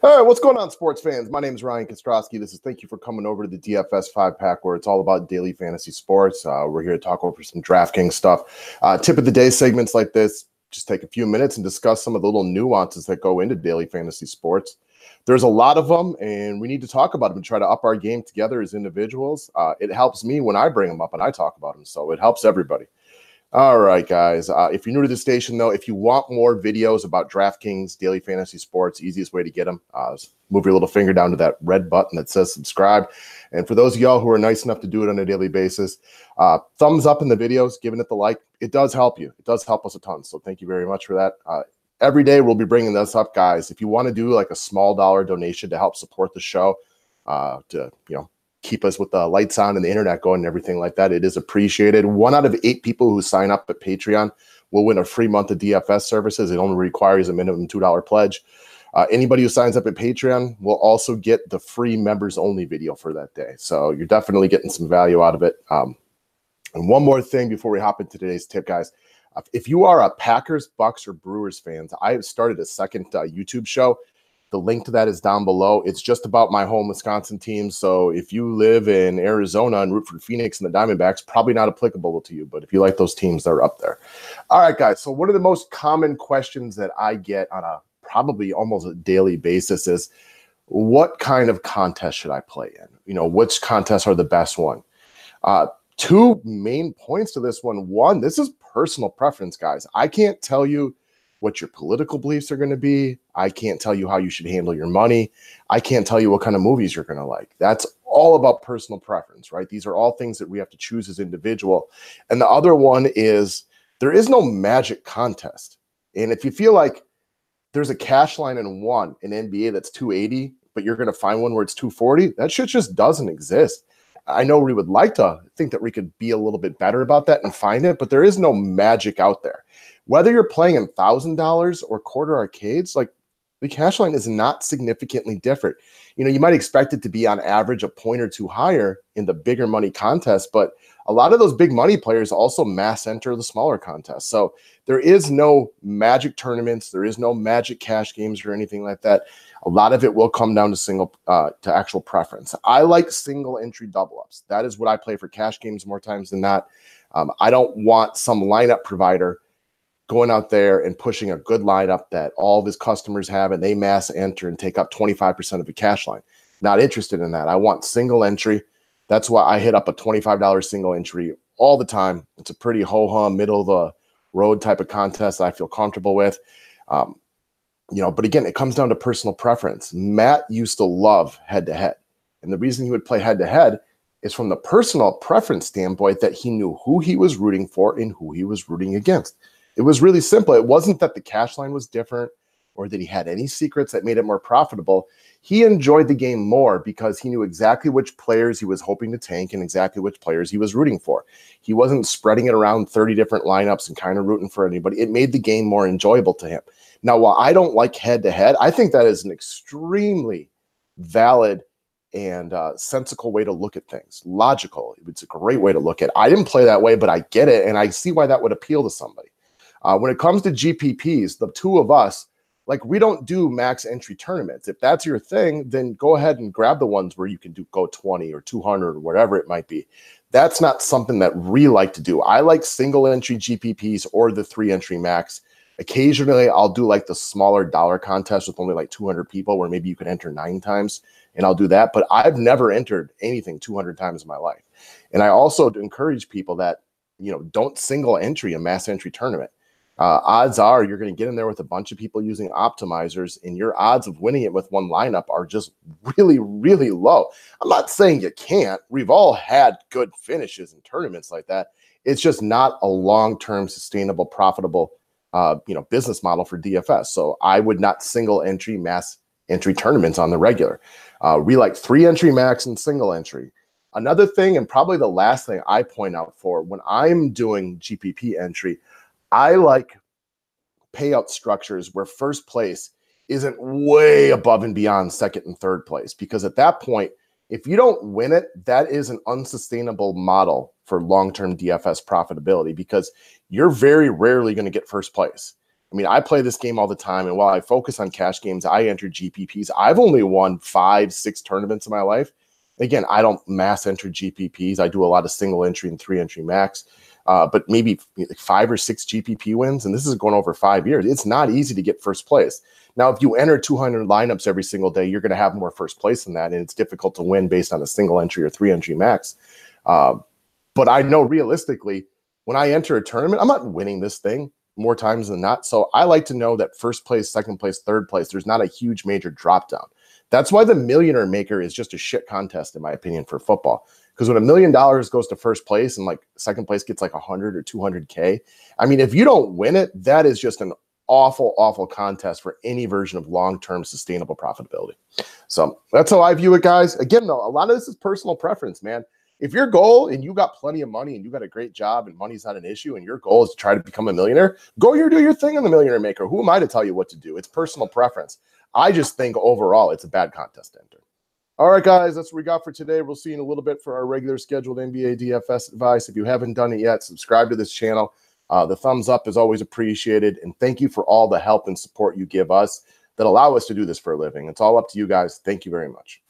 All right, what's going on, sports fans? My name is Ryan Kostrowski. Thank you for coming over to the DFS 5-pack, where it's all about daily fantasy sports. We're here to talk over some DraftKings stuff. Tip of the day segments like this, just take a few minutes and discuss some of the little nuances that go into daily fantasy sports. There's a lot of them, and we need to talk about them and try to up our game together as individuals. It helps me when I bring them up and I talk about them, so it helps everybody. All right, guys. If you're new to the station, though, if you want more videos about DraftKings daily fantasy sports, easiest way to get them, move your little finger down to that red button that says subscribe. And for those of y'all who are nice enough to do it on a daily basis, thumbs up in the videos, giving it the like. It does help you. It does help us a ton. So thank you very much for that. Every day we'll be bringing this up, guys. If you want to do like a small dollar donation to help support the show, keep us with the lights on and the internet going and everything like that, it is appreciated. 1 out of 8 people who sign up at Patreon will win a free month of DFS services. It only requires a minimum $2 pledge. Anybody who signs up at Patreon will also get the free members only video for that day. So you're definitely getting some value out of it. And one more thing before we hop into today's tip, guys. If you are a Packers, Bucks, or Brewers fans, I have started a second YouTube show. The link to that is down below. It's just about my home Wisconsin team. So if you live in Arizona and root for Phoenix and the Diamondbacks, probably not applicable to you. But if you like those teams, they're up there. All right, guys. So one of the most common questions that I get on a probably almost a daily basis is, what kind of contest should I play in? Which contests are the best one? 2 main points to this one. One, this is personal preference, guys. I can't tell you what your political beliefs are going to be. I can't tell you how you should handle your money. I can't tell you what kind of movies you're going to like. That's all about personal preference, right? These are all things that we have to choose as individual. And the other one is, there is no magic contest. And if you feel like there's a cash line in NBA that's 280, but you're going to find one where it's 240, that shit just doesn't exist. I know we would like to think that we could be a little bit better about that and find it, but there is no magic out there. Whether you're playing in $1,000 or quarter arcades, like, the cash line is not significantly different. You might expect it to be on average a point or two higher in the bigger money contests, but a lot of those big money players also mass enter the smaller contests. So there is no magic tournaments. There is no magic cash games or anything like that. A lot of it will come down to actual preference. I like single entry double ups. That is what I play for cash games more times than not. I don't want some lineup provider going out there and pushing a good lineup that all of his customers have and they mass enter and take up 25% of the cash line. Not interested in that. I want single entry. That's why I hit up a $25 single entry all the time. It's a pretty ho-hum, middle of the road type of contest that I feel comfortable with. But again, it comes down to personal preference. Matt used to love head-to-head. And the reason he would play head-to-head is from the personal preference standpoint that he knew who he was rooting for and who he was rooting against. It was really simple. It wasn't that the cash line was different or that he had any secrets that made it more profitable. He enjoyed the game more because he knew exactly which players he was hoping to tank and exactly which players he was rooting for. He wasn't spreading it around 30 different lineups and kind of rooting for anybody. It made the game more enjoyable to him. Now, while I don't like head-to-head, I think that is an extremely valid and sensical way to look at things. Logical. It's a great way to look at it. I didn't play that way, but I get it, and I see why that would appeal to somebody. When it comes to GPPs, the two of us, we don't do max entry tournaments. If that's your thing, then go ahead and grab the ones where you can go 20 or 200 or whatever it might be. That's not something that we like to do. I like single entry GPPs or the 3-entry max. Occasionally, I'll do the smaller dollar contest with only 200 people where maybe you can enter 9 times, and I'll do that. But I've never entered anything 200 times in my life. And I also encourage people that, don't single entry a mass entry tournament. Odds are you're going to get in there with a bunch of people using optimizers, and your odds of winning it with one lineup are just really, really low. I'm not saying you can't. We've all had good finishes in tournaments like that. It's just not a long-term, sustainable, profitable, business model for DFS. So I would not single entry mass entry tournaments on the regular. We like 3-entry max and single entry. Another thing, and probably the last thing I point out for when I'm doing GPP entry, I like payout structures where first place isn't way above and beyond second and third place, because at that point, if you don't win it, that is an unsustainable model for long-term DFS profitability, because you're very rarely going to get first place. I mean, I play this game all the time, and while I focus on cash games, I enter GPPs. I've only won 5, 6 tournaments in my life. Again, I don't mass enter GPPs. I do a lot of single entry and 3 entry max, but maybe like 5 or 6 GPP wins, and this is going over 5 years. It's not easy to get first place. Now, if you enter 200 lineups every single day, you're going to have more first place than that, and it's difficult to win based on a single entry or 3 entry max. But I know realistically, when I enter a tournament, I'm not winning this thing more times than not. So I like to know that first place, second place, third place, there's not a huge major drop down. That's why the Millionaire Maker is just a shit contest, in my opinion, for football. Because when $1 million goes to first place and like second place gets like 100 or 200K, I mean, if you don't win it, that is just an awful, awful contest for any version of long-term sustainable profitability. So that's how I view it, guys. Again, though, a lot of this is personal preference, man. If your goal, and you got plenty of money and you got a great job and money's not an issue, and your goal is to try to become a millionaire, go do your thing on the Millionaire Maker. Who am I to tell you what to do? It's personal preference. I just think overall it's a bad contest to enter. All right, guys, that's what we got for today. We'll see you in a little bit for our regular scheduled NBA DFS advice. If you haven't done it yet, subscribe to this channel. The thumbs up is always appreciated. And thank you for all the help and support you give us that allow us to do this for a living. It's all up to you guys. Thank you very much.